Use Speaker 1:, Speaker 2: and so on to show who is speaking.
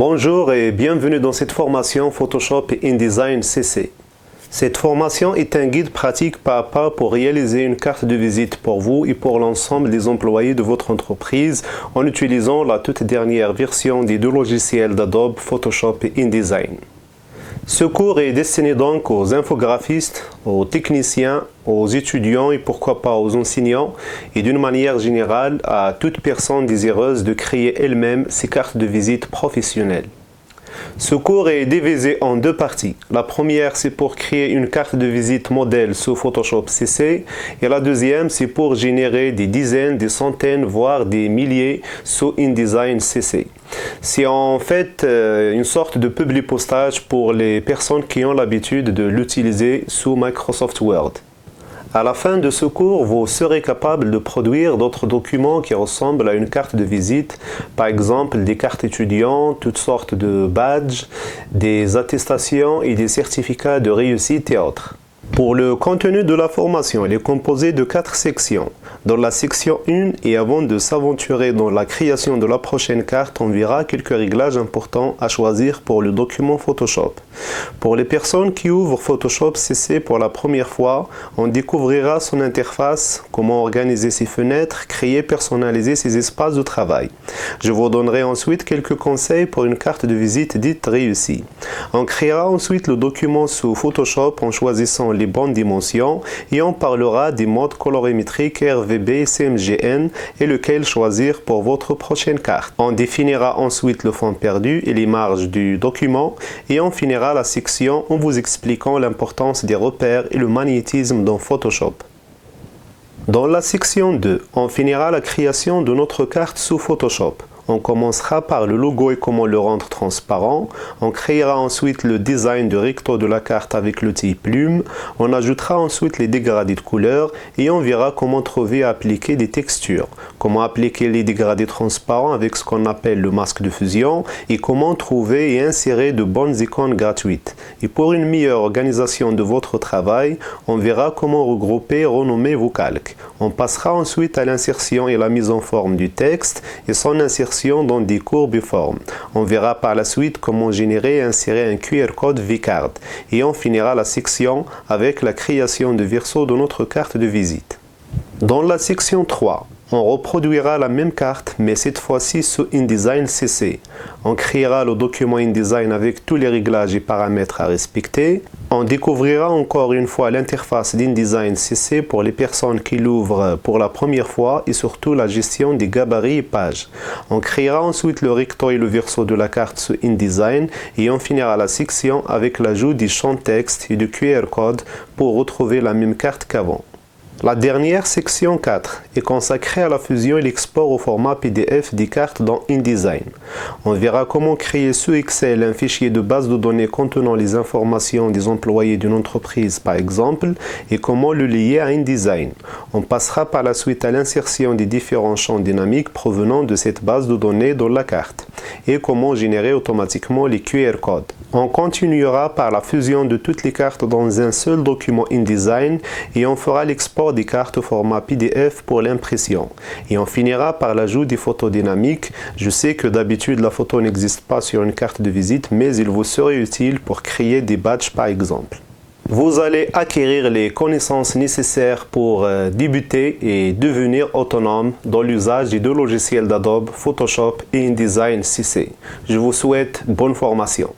Speaker 1: Bonjour et bienvenue dans cette formation Photoshop et InDesign CC. Cette formation est un guide pratique pas à pas pour réaliser une carte de visite pour vous et pour l'ensemble des employés de votre entreprise en utilisant la toute dernière version des deux logiciels d'Adobe Photoshop et InDesign. Ce cours est destiné donc aux infographistes, aux techniciens, aux étudiants et pourquoi pas aux enseignants et d'une manière générale à toute personne désireuse de créer elle-même ses cartes de visite professionnelles. Ce cours est divisé en deux parties. La première, c'est pour créer une carte de visite modèle sous Photoshop CC et la deuxième, c'est pour générer des dizaines, des centaines, voire des milliers sous InDesign CC. C'est en fait une sorte de publipostage pour les personnes qui ont l'habitude de l'utiliser sous Microsoft Word. À la fin de ce cours, vous serez capable de produire d'autres documents qui ressemblent à une carte de visite, par exemple des cartes étudiants, toutes sortes de badges, des attestations et des certificats de réussite et autres. Pour le contenu de la formation, il est composé de 4 sections. Dans la section 1, et avant de s'aventurer dans la création de la prochaine carte, on verra quelques réglages importants à choisir pour le document Photoshop. Pour les personnes qui ouvrent Photoshop CC pour la première fois, on découvrira son interface, comment organiser ses fenêtres, créer, personnaliser ses espaces de travail. Je vous donnerai ensuite quelques conseils pour une carte de visite dite réussie. On créera ensuite le document sous Photoshop en choisissant les bonnes dimensions et on parlera des modes colorimétriques RVB, CMGN et lequel choisir pour votre prochaine carte. On définira ensuite le fond perdu et les marges du document et on finira la section en vous expliquant l'importance des repères et le magnétisme dans Photoshop. Dans la section 2, on finira la création de notre carte sous Photoshop. On commencera par le logo et comment le rendre transparent. On créera ensuite le design de recto de la carte avec l'outil plume. On ajoutera ensuite les dégradés de couleurs et on verra comment trouver et appliquer des textures. Comment appliquer les dégradés transparents avec ce qu'on appelle le masque de fusion et comment trouver et insérer de bonnes icônes gratuites. Et pour une meilleure organisation de votre travail, on verra comment regrouper et renommer vos calques. On passera ensuite à l'insertion et la mise en forme du texte et son insertion dans des courbes et formes. On verra par la suite comment générer et insérer un QR code vCard. Et on finira la section avec la création de verso de notre carte de visite. Dans la section 3, on reproduira la même carte, mais cette fois-ci sous InDesign CC. On créera le document InDesign avec tous les réglages et paramètres à respecter. On découvrira encore une fois l'interface d'InDesign CC pour les personnes qui l'ouvrent pour la première fois et surtout la gestion des gabarits et pages. On créera ensuite le recto et le verso de la carte sous InDesign et on finira la section avec l'ajout des champs texte et de QR code pour retrouver la même carte qu'avant. La dernière section 4 est consacrée à la fusion et l'export au format PDF des cartes dans InDesign. On verra comment créer sous Excel un fichier de base de données contenant les informations des employés d'une entreprise par exemple et comment le lier à InDesign. On passera par la suite à l'insertion des différents champs dynamiques provenant de cette base de données dans la carte et comment générer automatiquement les QR codes. On continuera par la fusion de toutes les cartes dans un seul document InDesign et on fera l'export des cartes au format PDF pour l'impression. Et on finira par l'ajout des photos dynamiques. Je sais que d'habitude la photo n'existe pas sur une carte de visite, mais il vous serait utile pour créer des badges par exemple. Vous allez acquérir les connaissances nécessaires pour débuter et devenir autonome dans l'usage des deux logiciels d'Adobe, Photoshop et InDesign CC. Je vous souhaite bonne formation.